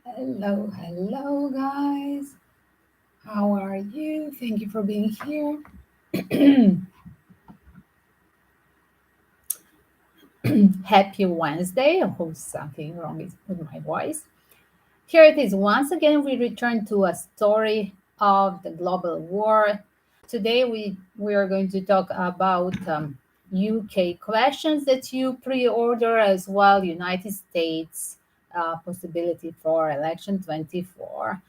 Hello, guys. How are you? Thank you for being here. Happy Wednesday. I hope something wrong is with my voice. Here it is. Once again, we return to a story of the global war. Today, we are going to talk about UK questions that you pre-order as well. United States possibility for election 24.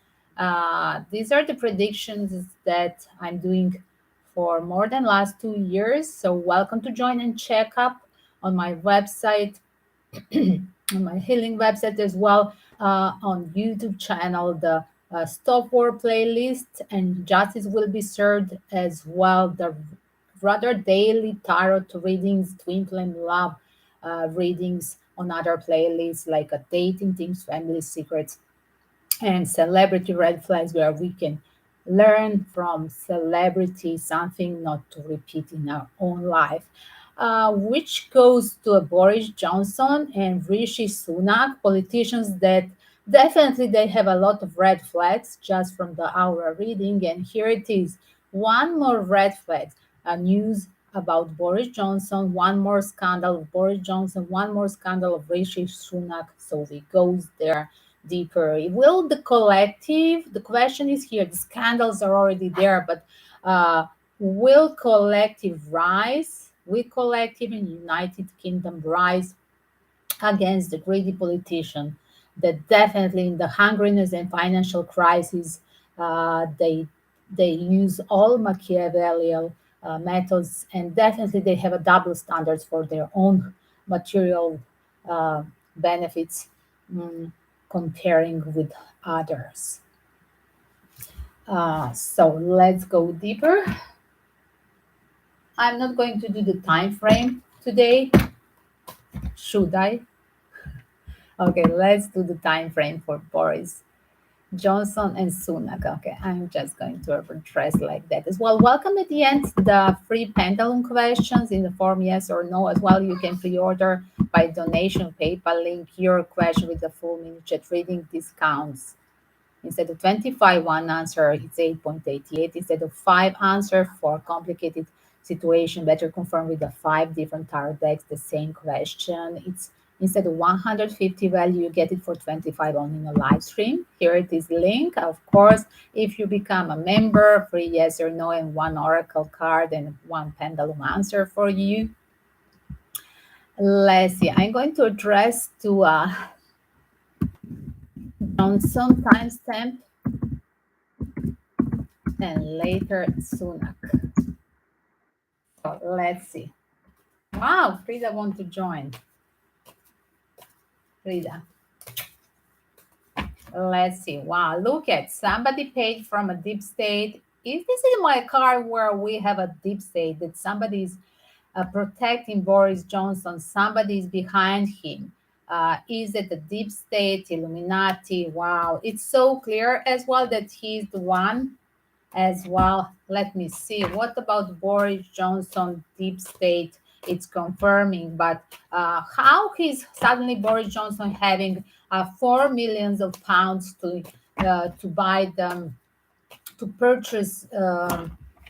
These are the predictions that I'm doing for more than last 2 years. So welcome to join and check up on my website on my healing website as well, on YouTube channel, the Stop War playlist and Justice will be served as well. The rather daily tarot readings, Twinflame love readings on other playlists like a dating, things, family secrets, and celebrity red flags where we can learn from celebrity something not to repeat in our own life, which goes to Boris Johnson and Rishi Sunak, politicians that definitely they have a lot of red flags just from the hour reading. And here it is, one more red flag, news about Boris Johnson, one more scandal of Boris Johnson, one more scandal of Rishi Sunak. So we goes there deeper. Will the collective, the question is here, the scandals are already there, but will collective rise? Will collective in United Kingdom rise against the greedy politician that definitely in the hungriness and financial crisis, they use all Machiavellian methods, and definitely they have a double standards for their own material uh, benefits, mm, comparing with others. So let's go deeper. I'm not going to do the time frame today. Should I? Okay, let's do the time frame for Boris Johnson and Sunak. Okay, I'm just going to address like that as well. Welcome at the end the free pendulum questions in the form yes or no as well. You can pre-order by donation PayPal link your question with the full minute chat reading discounts. Instead of 25 one answer, it's 8.88. Instead of five answer for complicated situation, better confirm with the five different tarot decks the same question. It's instead of 150 value, you get it for 25 only in a live stream. Here it is link. Of course, if you become a member, free yes or no and one oracle card and one pendulum answer for you. Let's see. I'm going to address to Johnson timestamp and later Sunak. So let's see. Wow, Frida want to join. Frida. Let's see. Wow, look at somebody paid from a deep state. Is this in my card where we have a deep state that somebody's protecting Boris Johnson? Somebody is behind him. Is it the deep state, Illuminati? Wow, it's so clear as well that he's the one as well. Let me see. What about Boris Johnson, deep state? It's confirming, but how is suddenly Boris Johnson having 4 millions of pounds to buy them to purchase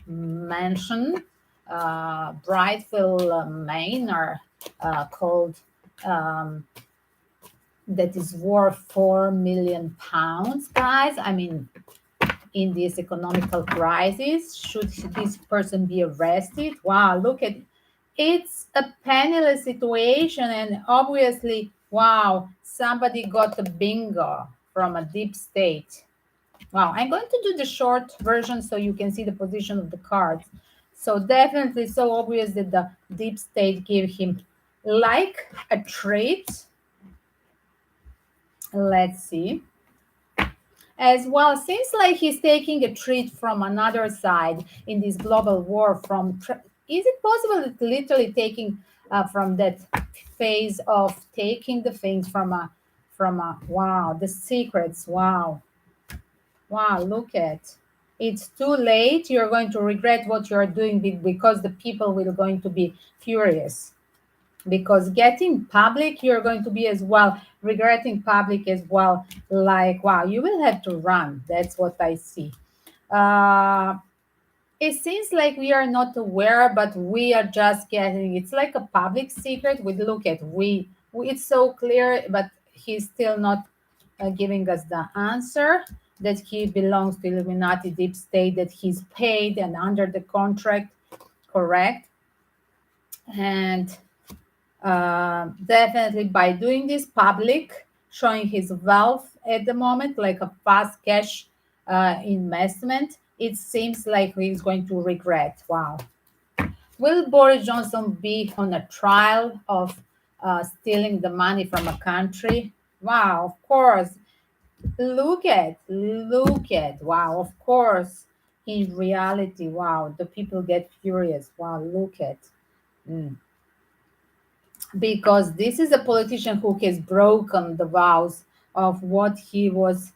mansion, Brightville, Manor, called um, that is worth 4 million pounds, guys. I mean, in this economical crisis, should this person be arrested? Wow, look at, it's a penniless situation, and obviously, wow, somebody got a bingo from a deep state. Wow, I'm going to do the short version so you can see the position of the cards. So definitely so obvious that the deep state gave him like a treat. Let's see. As well, seems like he's taking a treat from another side in this global war. Is it possible that literally taking from that phase of taking the things from a wow, the secrets, wow, wow, look at, it's too late, you're going to regret what you're doing because the people will going to be furious. because getting public, you're going to be as well regretting public as well. Like, wow, you will have to run. That's what I see. Uh, it seems like we are not aware, but we are just getting. It's like a public secret. We look at we it's so clear, but he's still not giving us the answer that he belongs to Illuminati deep state, that he's paid and under the contract, correct? And definitely by doing this public, showing his wealth at the moment, like a fast cash investment, it seems like he's going to regret. Wow. Will Boris Johnson be on a trial of stealing the money from a country? Wow, of course. Look at, wow, of course. In reality, wow, the people get furious. Wow, look at. Mm. Because this is a politician who has broken the vows of what he was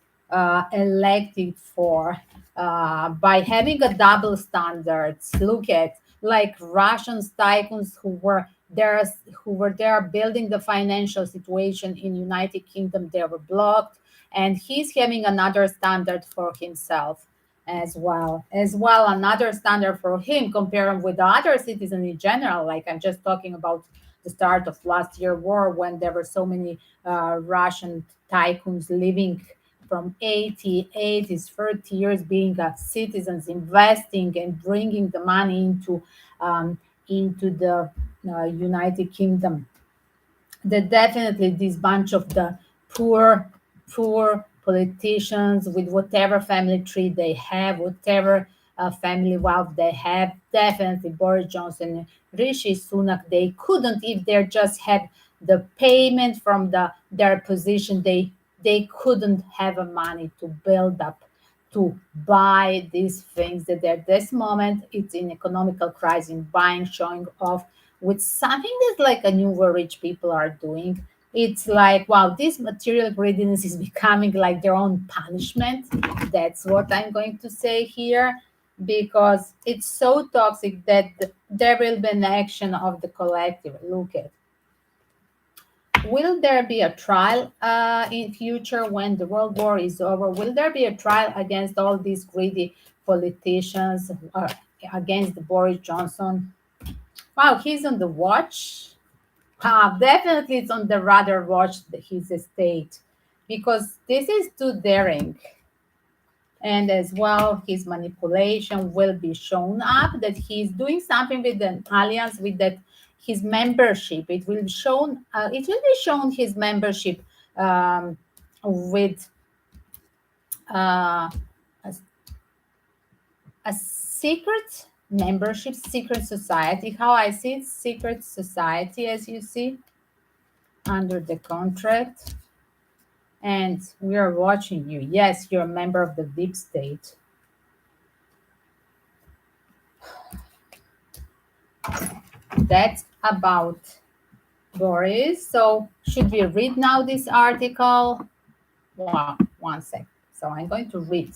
elected for by having a double standards. Look at like Russian tycoons who were there building the financial situation in United Kingdom. They were blocked, and he's having another standard for himself as well another standard for him comparing with the other citizens in general. Like I'm just talking about the start of last year war when there were so many Russian tycoons living from 80s 30 years being citizens, investing and bringing the money um, into the United Kingdom. That definitely this bunch of the poor politicians with whatever family tree they have, whatever family wealth they have, definitely Boris Johnson, Rishi Sunak, they couldn't, if they just had the payment from their position, they couldn't have a money to build up to buy these things that at this moment it's in economical crisis, buying, showing off with something that's like a new rich people are doing. It's like, wow, this material greediness is becoming like their own punishment. That's what I'm going to say here, because it's so toxic that there will be an action of the collective. Look at, will there be a trial in future when the world war is over? Will there be a trial against all these greedy politicians, against Boris Johnson? Wow, he's on the watch. Definitely, it's on the radar watch his estate, because this is too daring. And as well, his manipulation will be shown up that he's doing something with the alliance, with that his membership. It will be shown. It will be shown his membership with uh, a, a secret membership, secret society. How I see it, secret society, as you see under the contract. And we are watching you. Yes, you're a member of the deep state. That's about Boris. So, should we read now this article? One sec. So, I'm going to read,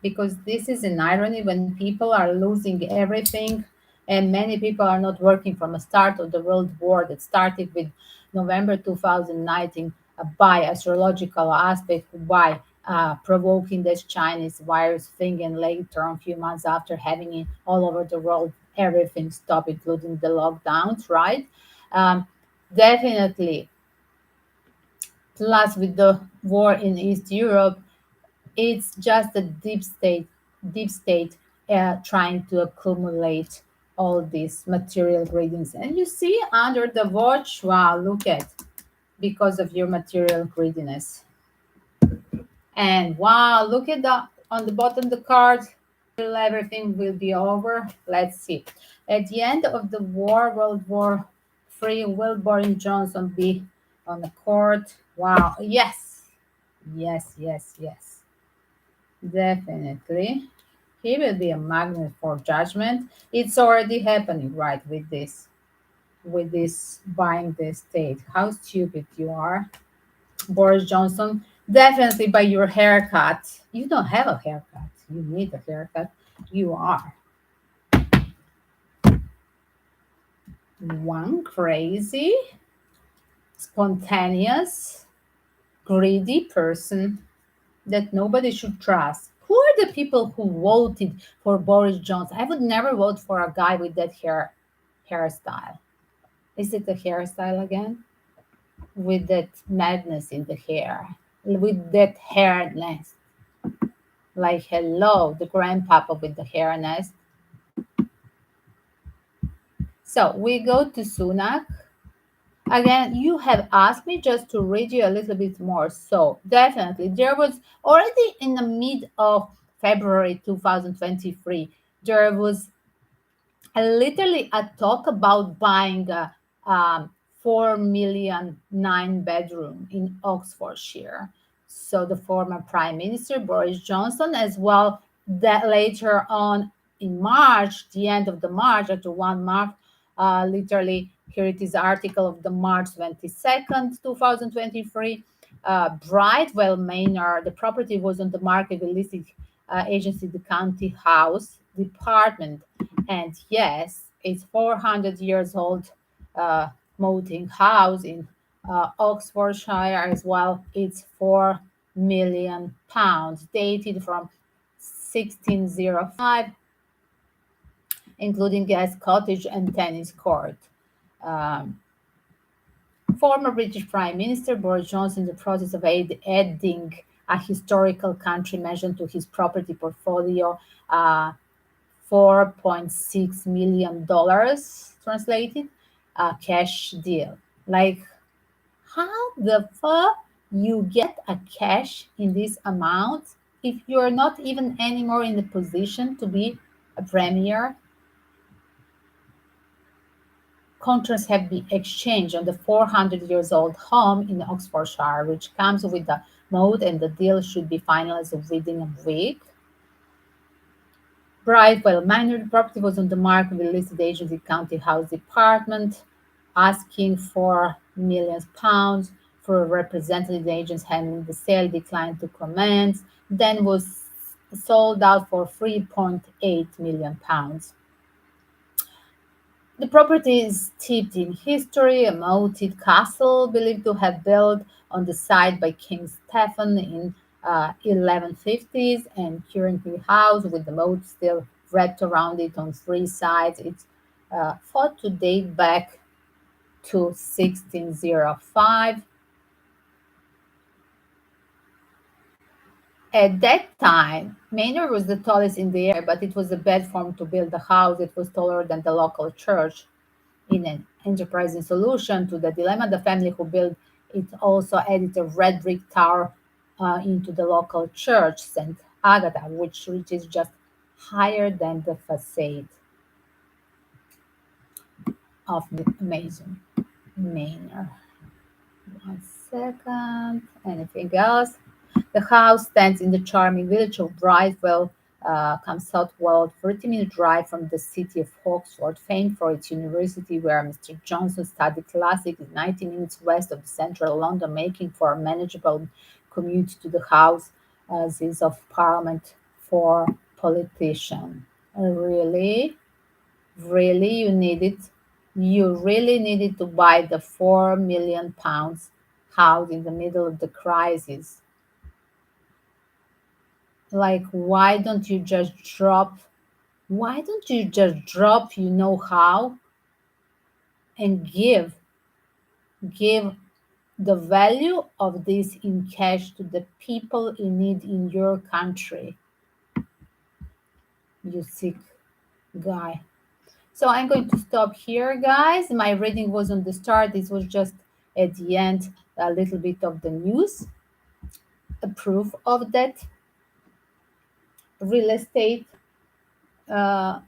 because this is an irony when people are losing everything, and many people are not working from the start of the world war that started with November 2019 by astrological aspect, by provoking this Chinese virus thing, and later on, a few months after, having it all over the world, everything stopped, including the lockdowns, right? Um, Definitely. Plus, with the war in East Europe, it's just a deep state trying to accumulate all these material greediness. And you see under the watch, wow, look at, because of your material greediness. And wow, look at the on the bottom the card, everything will be over. Let's see. At the end of the war, World War III, will Boris Johnson be on the court? Wow, yes, yes. Definitely. He will be a magnet for judgment. It's already happening, right, with this buying the state. How stupid you are, Boris Johnson. Definitely by your haircut. You don't have a haircut. You need a haircut. You are. One crazy, spontaneous, greedy person that nobody should trust. Who are the people who voted for Boris Johnson? I would never vote for a guy with that hairstyle. Is it a hairstyle again? With that madness in the hair, with that hair nest. Like hello, the grandpapa with the hair nest. So we go to Sunak. Again, you have asked me just to read you a little bit more. So definitely, there was already in the mid of February 2023, there was literally a talk about buying a 4 million 9 bedroom in Oxfordshire. So the former Prime Minister Boris Johnson, as well, that later on in March, the end of the March, after 1 month, literally here it is article of the March 22nd, 2023. Brightwell Manor, the property was on the market with listed agency, the County House Department, and yes, it's 400 years old uh, moating house in Oxfordshire as well. It's 4 million pounds, dated from 1605, including guest cottage and tennis court. Um, Former British Prime Minister Boris Johnson in the process of adding a historical country measure to his property portfolio. $4.6 million translated, a cash deal. Like, how the fuck you get a cash in this amount if you're not even anymore in the position to be a premier? Contracts have been exchanged on the 400 years old home in Oxfordshire, which comes with a moat, and the deal should be finalized within a week. Brightwell Manor, the property was on the market with listed agency County House Department, asking for millions pounds. For a representative, the agents handling the sale declined to comment, then was sold out for 3.8 million pounds. The property is steeped in history, a moated castle believed to have built on the site by King Stephen in 1150s, and currently housed with the moat still wrapped around it on three sides. It's thought to date back to 1605. At that time, Manor was the tallest in the area, but it was a bad form to build a house. It was taller than the local church. In an enterprising solution to the dilemma, the family who built it also added a red brick tower into the local church, St. Agatha, which reaches just higher than the facade of the maison manor. One second. Anything else? The house stands in the charming village of Brightwell, comes southward, 30-minute drive from the city of Oxford, famed for its university, where Mr. Johnson studied classics, 90 minutes west of central London, making for a manageable commute to the House as is of Parliament for politicians. Really? Really? You really needed to buy the 4 million pounds house in the middle of the crisis. Like, why don't you just drop, you know how, and give the value of this in cash to the people in need in your country, you sick guy. So I'm going to stop here, guys. My reading was on the start. This was just at the end a little bit of the news, a proof of that real estate uh,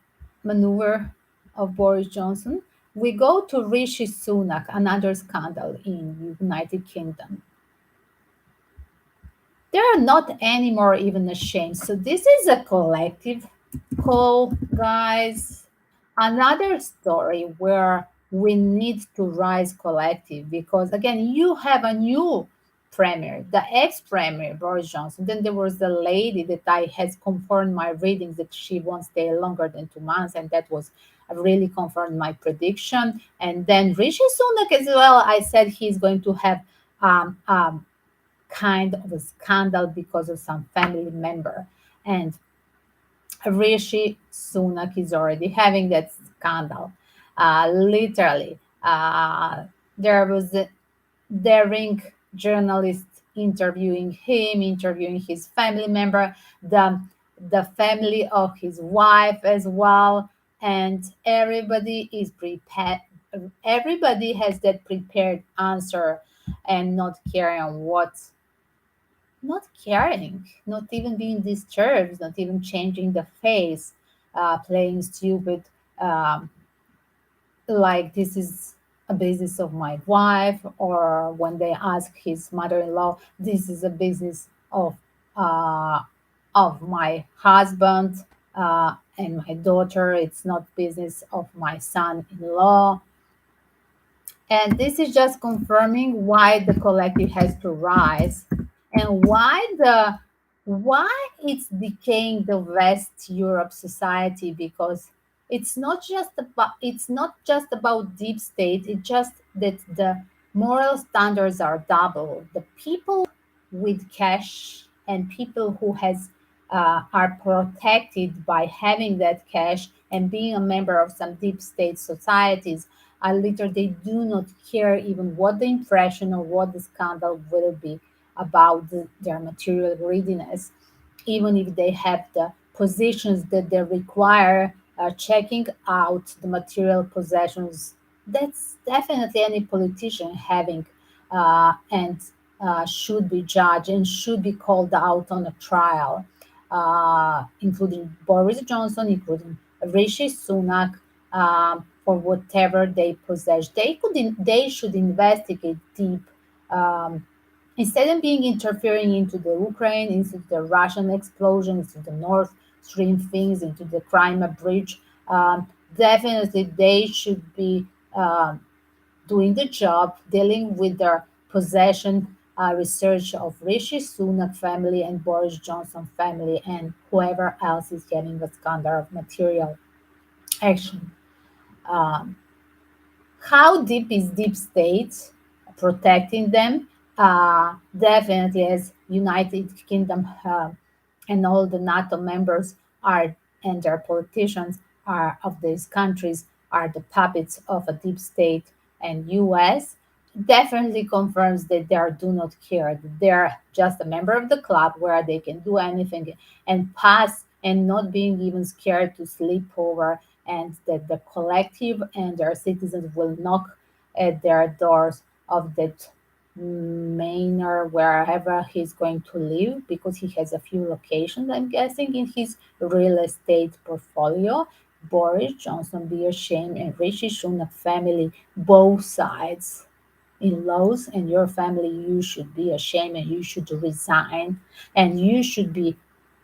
maneuver of Boris Johnson. We go to Rishi Sunak, another scandal in United Kingdom. They are not anymore even ashamed. So this is a collective call, guys. Another story where we need to rise collective, because again, you have a new premier, the ex-premier Boris Johnson. Then there was the lady that I has confirmed my readings that she won't stay longer than 2 months, and that was really confirmed my prediction. And then Rishi Sunak as well, I said he's going to have kind of a scandal because of some family member. And Rishi Sunak is already having that scandal. Literally, there was a daring journalist interviewing him, interviewing his family member, the the family of his wife as well, and everybody is prepared. Everybody has that prepared answer, and not caring what, not caring, not even being disturbed, not even changing the face, playing stupid, um, like this is a business of my wife, or when they ask his mother-in-law, this is a business uh, of my husband and my daughter. It's not business of my son-in-law. And this is just confirming why the collective has to rise, and why it's decaying the West Europe society, because it's not just about deep state, it's just that the moral standards are double. The people with cash and people who has are protected by having that cash and being a member of some deep state societies are literally, they do not care even what the impression or what the scandal will be about their material greediness, even if they have the positions that they require checking out the material possessions. That's definitely any politician having, and should be judged and should be called out on a trial, including Boris Johnson, including Rishi Sunak, for whatever they possess. They should investigate deep, um, instead of being interfering into the Ukraine, into the Russian explosions, into the Nord Stream things, into the Crimea bridge. Definitely, they should be doing the job, dealing with their possession research of Rishi Sunak family and Boris Johnson family and whoever else is getting the scandal of material action. Um, how deep is deep state protecting them? Definitely, as United Kingdom and all the NATO members are, and their politicians are of these countries are the puppets of a deep state, and US definitely confirms that they are do not care. That they're just a member of the club where they can do anything and pass and not being even scared to sleep over, and that the collective and their citizens will knock at their doors of that manor wherever he's going to live, because he has a few locations, I'm guessing, in his real estate portfolio. Boris Johnson be ashamed, and Rishi Sunak family, both sides, in laws, and your family, you should be ashamed and you should resign, and you should be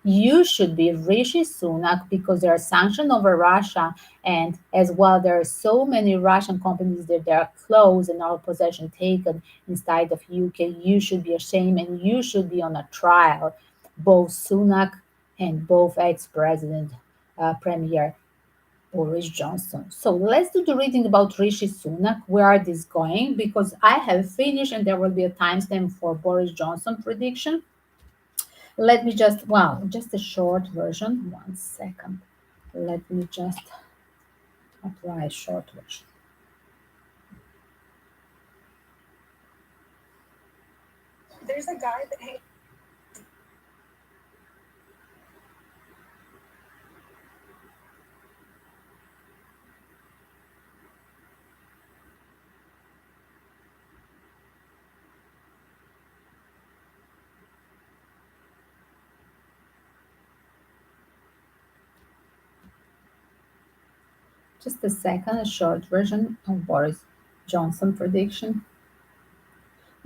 Rishi Sunak, because there are sanctions over Russia, and as well there are so many Russian companies that they are closed and our possession taken inside of UK. You should be ashamed and you should be on a trial, both Sunak and both ex-president Premier Boris Johnson. So let's do the reading about Rishi Sunak. Where are these going? Because I have finished and there will be a timestamp for Boris Johnson prediction. Let me just, well, just a short version. One second. Let me just apply a short version. There's a guy that hates. Just a second, a short version of Boris Johnson prediction.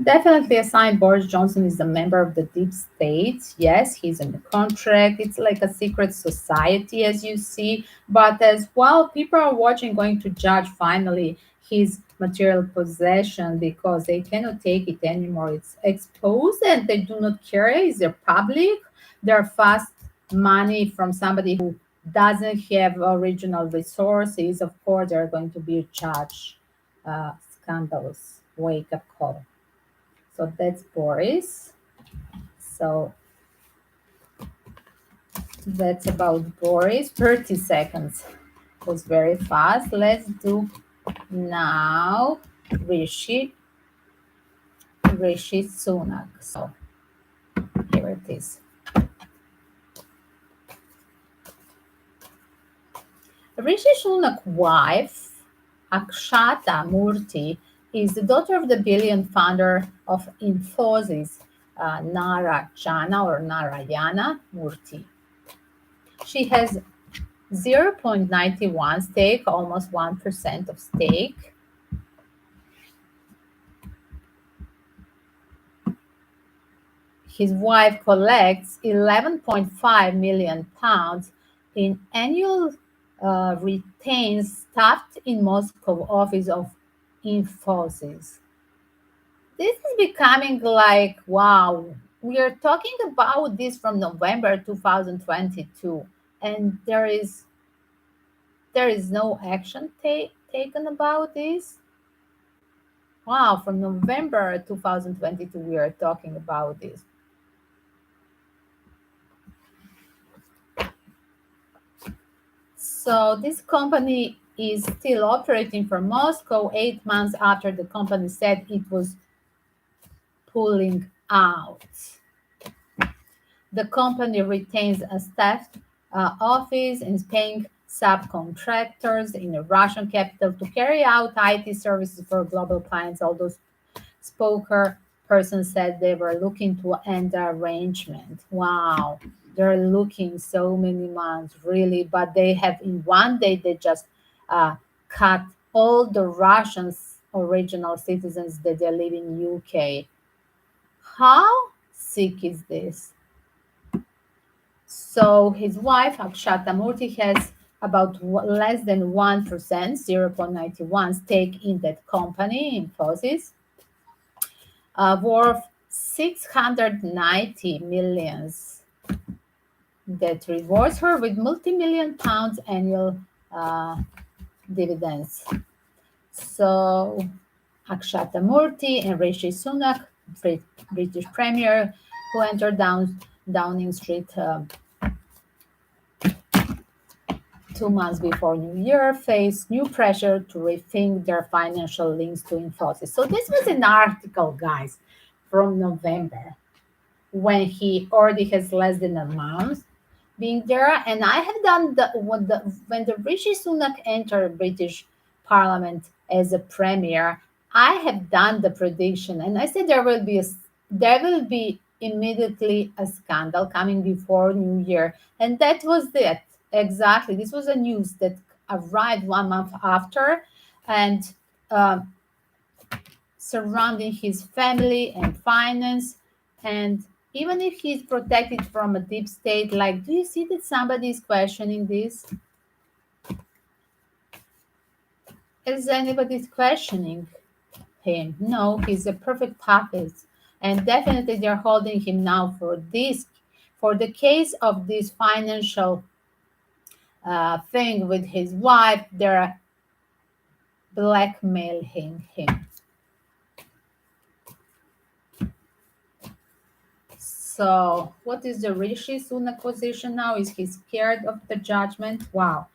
Definitely a sign Boris Johnson is a member of the deep state. Yes, he's in the contract. It's like a secret society, as you see. But as well, people are watching, going to judge finally his material possession, because they cannot take it anymore. It's exposed and they do not care. It's their public. They're fast money from somebody who doesn't have original resources, of course, there are going to be judge scandals. Wake up call. So that's Boris. So that's about Boris. 30 seconds was very fast. Let's do now Rishi Sunak. So here it is. Rishi Sunak's wife, Akshata Murthy, is the daughter of the billion founder of Infosys, Narayana Murthy. She has 0.91 stake, almost 1% of stake. His wife collects 11.5 million pounds in annual retains staffed in Moscow office of Infosys. This is becoming like, wow, we are talking about this from November 2022, and there is no action taken about this. Wow, from November 2022 we are talking about this. So this company is still operating from Moscow 8 months after the company said it was pulling out. The company retains a staffed office and is paying subcontractors in the Russian capital to carry out IT services for global clients. Although spoker person said they were looking to end the arrangement. Wow, they're looking so many months, really, but they have in one day they just cut all the Russians original citizens that they live in UK. How sick is this? So his wife, Akshata Murthy, has about less than 1%, 0.91 stake in that company, Infosys, worth 690 millions that rewards her with multi-million pounds annual dividends. So Akshata Murthy and Rishi Sunak, British Premier, who entered Downing Street 2 months before New Year, face new pressure to rethink their financial links to Infosys. So this was an article, guys, from November, when he already has less than a month being there. And I have done when the Rishi Sunak entered British Parliament as a premier, I have done the prediction, and I said there will be immediately a scandal coming before New Year, and that was it. Exactly. This was a news that arrived 1 month after, and surrounding his family and finance. And even if he's protected from a deep state, like, do you see that somebody is questioning this? Is anybody questioning him? No, he's a perfect puppet. And definitely they're holding him now for the case of this financial thing with his wife. They're blackmailing him. So what is the Rishi Sunak position now? Is he scared of the judgment? Wow.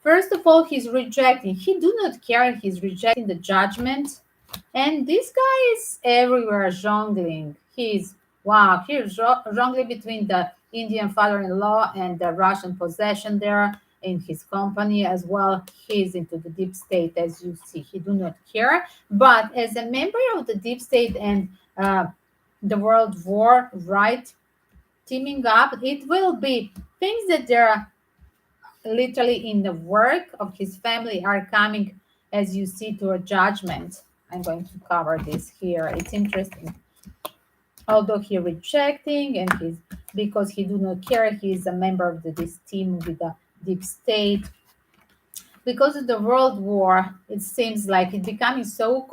First of all, he's rejecting. He do not care. He's rejecting the judgment. And this guy is everywhere jongling. He's jongling between the Indian father-in-law and the Russian possession there in his company as well. He's into the deep state, as you see. He do not care. But as a member of the deep state and the world war, right, teaming up, it will be things that they're literally in the work of his family are coming, as you see, to a judgment. I'm going to cover this here. It's interesting. Although he rejecting and he's because he do not care, he is a member of this team with the deep state. Because of the world war, it seems like it's becoming so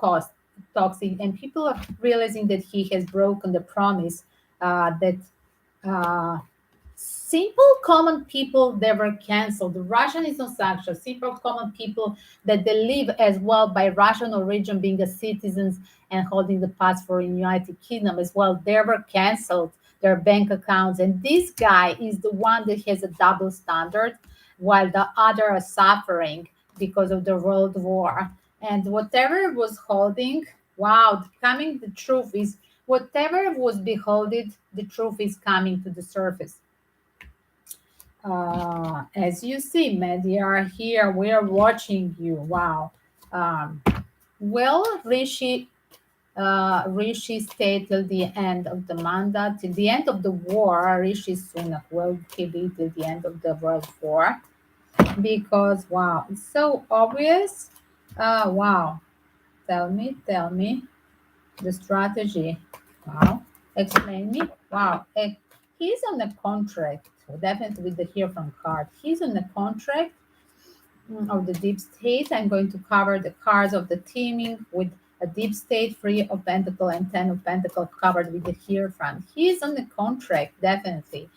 toxic, and people are realizing that he has broken the promise that simple common people they were canceled. The Russian is not sanctioned. Simple common people that they live as well by Russian origin, being a citizens and holding the passport in United Kingdom as well, they were canceled their bank accounts. And this guy is the one that has a double standard, while the other are suffering because of the World War. And whatever was holding, wow, coming the truth is whatever was beholding, the truth is coming to the surface. As you see, media are here. We are watching you. Wow. Um, will Rishi stay till the end of the mandate, till the end of the war? Rishi Sunak will he be till the end of the World War? Because wow, it's so obvious. Wow. Tell me the strategy. Wow. Explain me. Wow. He's on a contract, definitely with the here from card. He's on a contract of the deep state. I'm going to cover the cards of the teaming with a deep state, three of pentacle and 10 of pentacle covered with the hierophant. He's on the contract, definitely.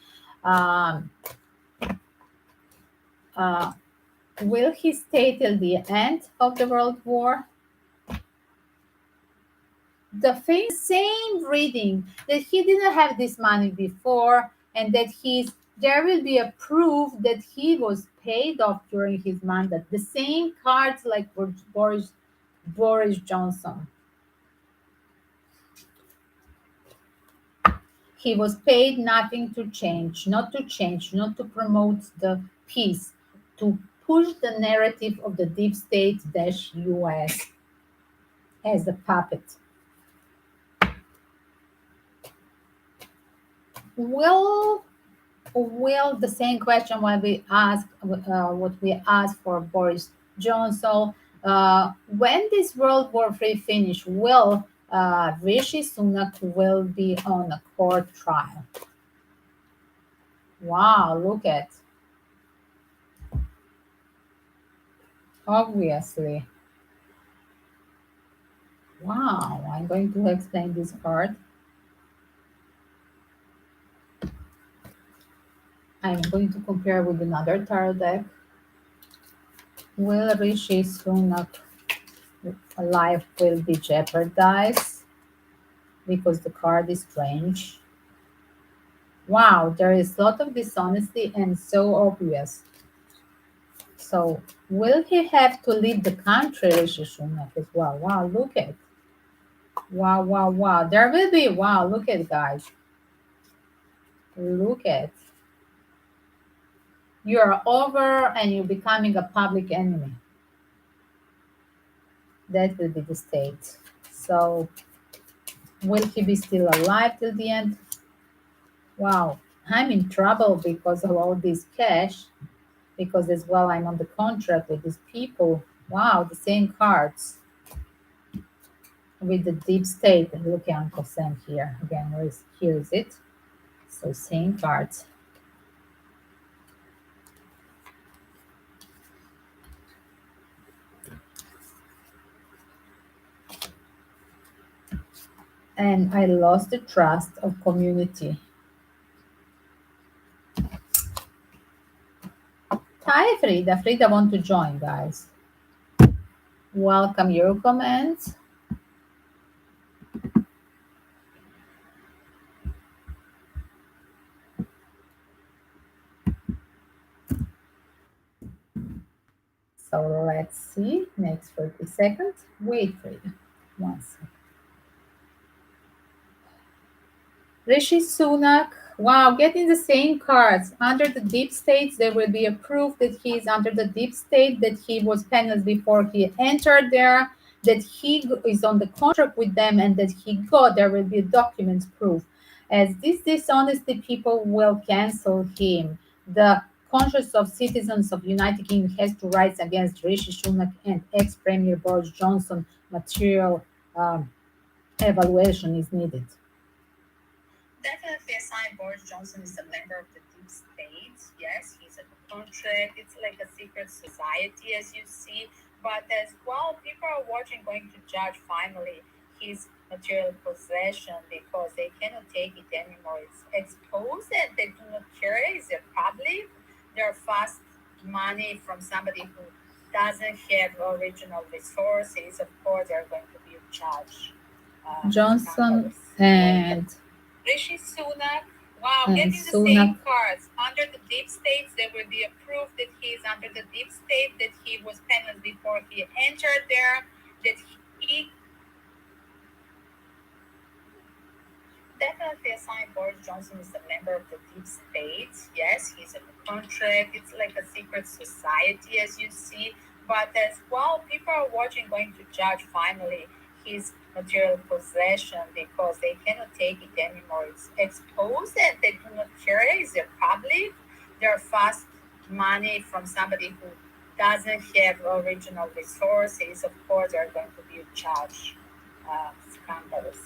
Um, uh, will he stay till the end of the World War? The same reading that he didn't have this money before, and that there will be a proof that he was paid off during his mandate. The same cards like for Boris Johnson. He was paid nothing to change, not to change, not to promote the peace, to push the narrative of the deep state dash US as a puppet. Will the same question what we asked for Boris Johnson, when this World War III finish, will Rishi Sunak will be on a court trial? Wow, look at, obviously. Wow, I'm going to explain this part. I'm going to compare with another tarot deck. Will Rishi Sunak life will be jeopardized because the card is strange? Wow, there is a lot of dishonesty and so obvious. So, will he have to leave the country, Rishi Sunak, as well? Wow, look at. Wow, wow, wow. There will be, wow, look at, guys. Look at. You're over and you're becoming a public enemy. That will be the state. So, will he be still alive till the end? Wow, I'm in trouble because of all this cash, because as well I'm on the contract with these people. Wow, the same cards with the deep state. And look at Uncle Sam here. Again, here is it. So same cards. And I lost the trust of community. Hi Frida. Frida want to join, guys. Welcome your comments. So let's see. Next 30 seconds. Wait, Frida. 1 second. Rishi Sunak, wow, getting the same cards. Under the deep states, there will be a proof that he is under the deep state, that he was penniless before he entered there, that he is on the contract with them, and that he got, there will be documents proof. As this dishonesty, people will cancel him. The conscience of citizens of United Kingdom has to rise against Rishi Sunak and ex-Premier Boris Johnson. Material evaluation is needed. Definitely, a sign Boris Johnson is a member of the deep state. Yes, he's a contract. It's like a secret society, as you see. But as well, people are watching, going to judge finally his material possession because they cannot take it anymore. It's exposed and they do not care. It's a public. They're fast money from somebody who doesn't have original resources. Of course, they're going to be judged. Johnson and Rishi Sunak. Wow, and getting the Sunak. Same cards. Under the deep states, there will be a proof that he is under the deep state, that he was penniless before he entered there, that he definitely assigned Boris Johnson is a member of the deep state. Yes, he's in the contract. It's like a secret society, as you see. But as well, people are watching, going to judge finally his material possession because they cannot take it anymore. It's exposed and they do not care. It's a public. They're fast money from somebody who doesn't have original resources. Of course, they're going to be judged. Scandalous.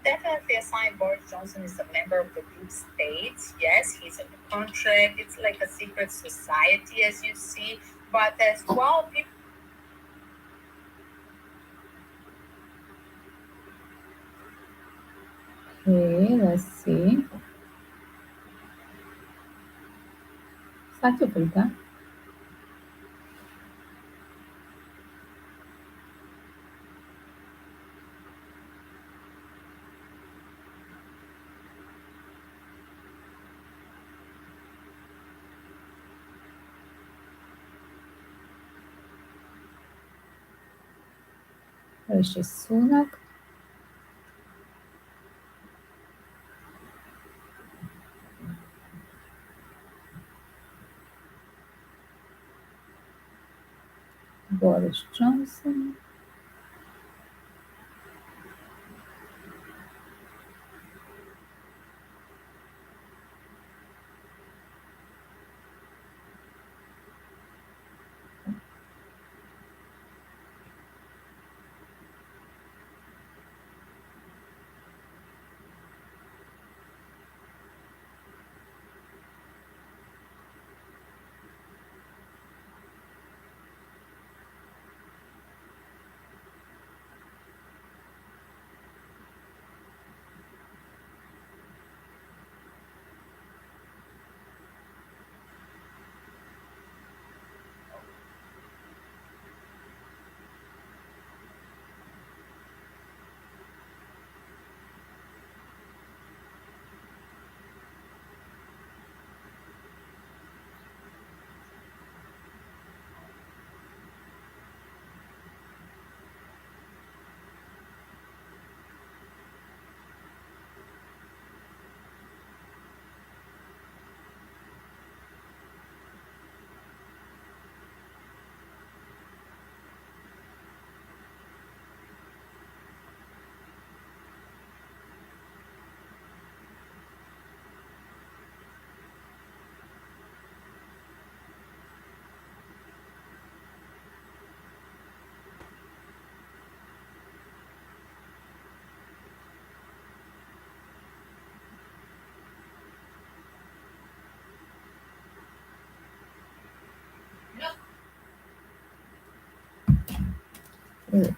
Definitely assigned Boris Johnson is a member of the deep state. Yes, he's in the contract. It's like a secret society, as you see. But as well, people. Okay, let's see. Satu perintah. Rishi Sunak. Boris Johnson.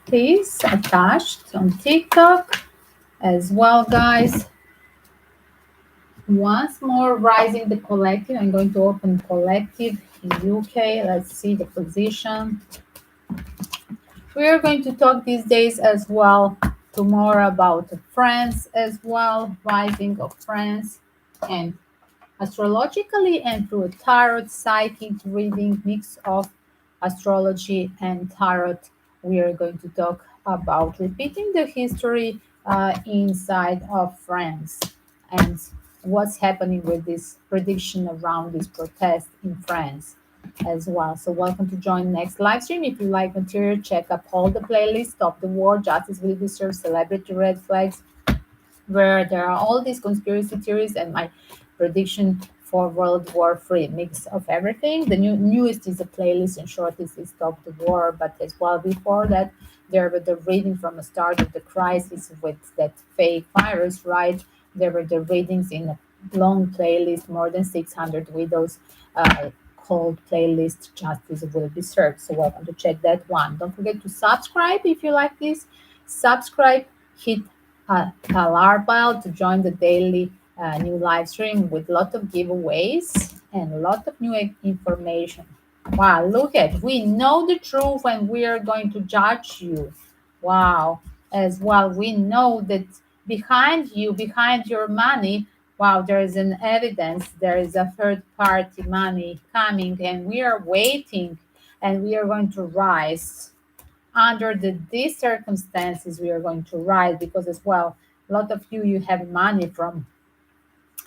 Please attached on TikTok as well, guys. Once more, rising the collective. I'm going to open collective in UK. Let's see the position. We are going to talk these days as well tomorrow about France as well, rising of France, and astrologically and through a tarot, psychic reading, mix of astrology and tarot. We are going to talk about repeating the history inside of France and what's happening with this prediction around this protest in France as well. So welcome to join next live stream. If you like material, check up all the playlists, Stop the War, Justice Will Be Served, Celebrity Red Flags, where there are all these conspiracy theories and my prediction for World War III, mix of everything. The newest is a playlist, and shortest is Stop the War, but as well before that, there were the reading from the start of the crisis with that fake virus, right? There were the readings in a long playlist, more than 600 widows called playlist Justice Will Be Served. So welcome to check that one. Don't forget to subscribe if you like this. Subscribe, hit a alarm bell to join the daily new live stream with a lot of giveaways and a lot of new information. Wow, look at, we know the truth and we are going to judge you. Wow, as well, we know that behind you, behind your money, wow, there is an evidence, there is a third party money coming, and we are waiting, and we are going to rise under these circumstances. We are going to rise because as well, a lot of you have money from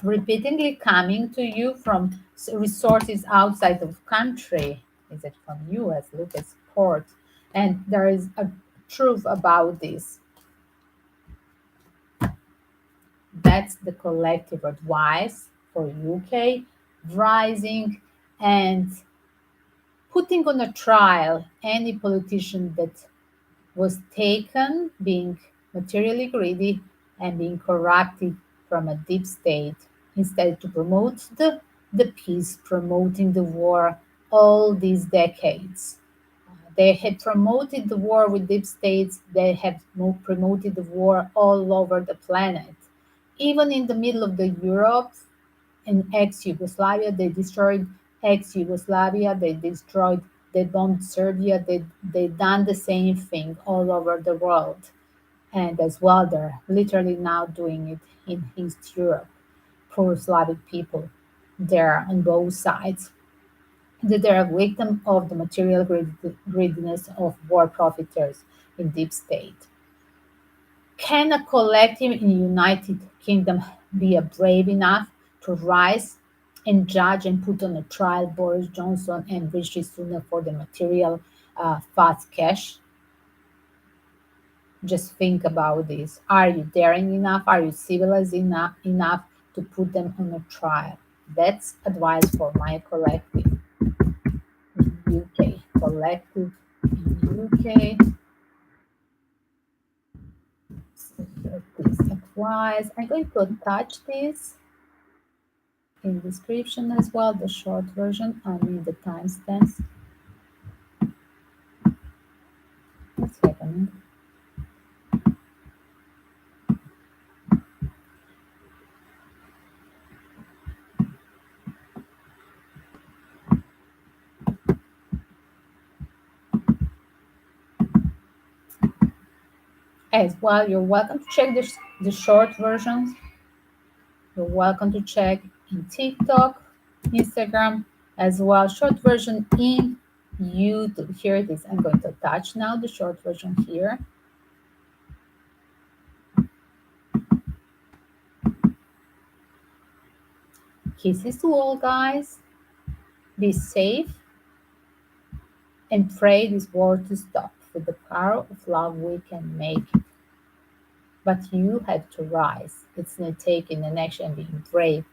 repeatedly coming to you from resources outside of country. Is it from us? Look at sport, and there is a truth about this. That's the collective advice for UK rising and putting on a trial any politician that was taken being materially greedy and being corrupted from a deep state instead to promote the peace, promoting the war all these decades. They had promoted the war with deep states, they have promoted the war all over the planet. Even in the middle of the Europe, in ex-Yugoslavia, they destroyed ex-Yugoslavia, they bombed Serbia, they done the same thing all over the world. And as well, they're literally now doing it in East Europe. Poor Slavic people, they're on both sides. That they're a victim of the material greediness of war profiteers in deep state. Can a collective in the United Kingdom be brave enough to rise and judge and put on a trial Boris Johnson and Rishi Sunak for the material fast cash? Just think about this. Are you daring enough? Are you civilized enough to put them on a trial? That's advice for my collective in UK. Collective in UK. So here this advice. I'm going to attach this in description as well, the short version. I mean the timestamps. What's happening? As well, you're welcome to check the short versions. You're welcome to check in TikTok, Instagram, as well. Short version in YouTube. Here it is. I'm going to attach now the short version here. Kisses to all, guys. Be safe and pray this war to stop. With the power of love, we can make it. But you have to rise. It's not taking an action, being brave.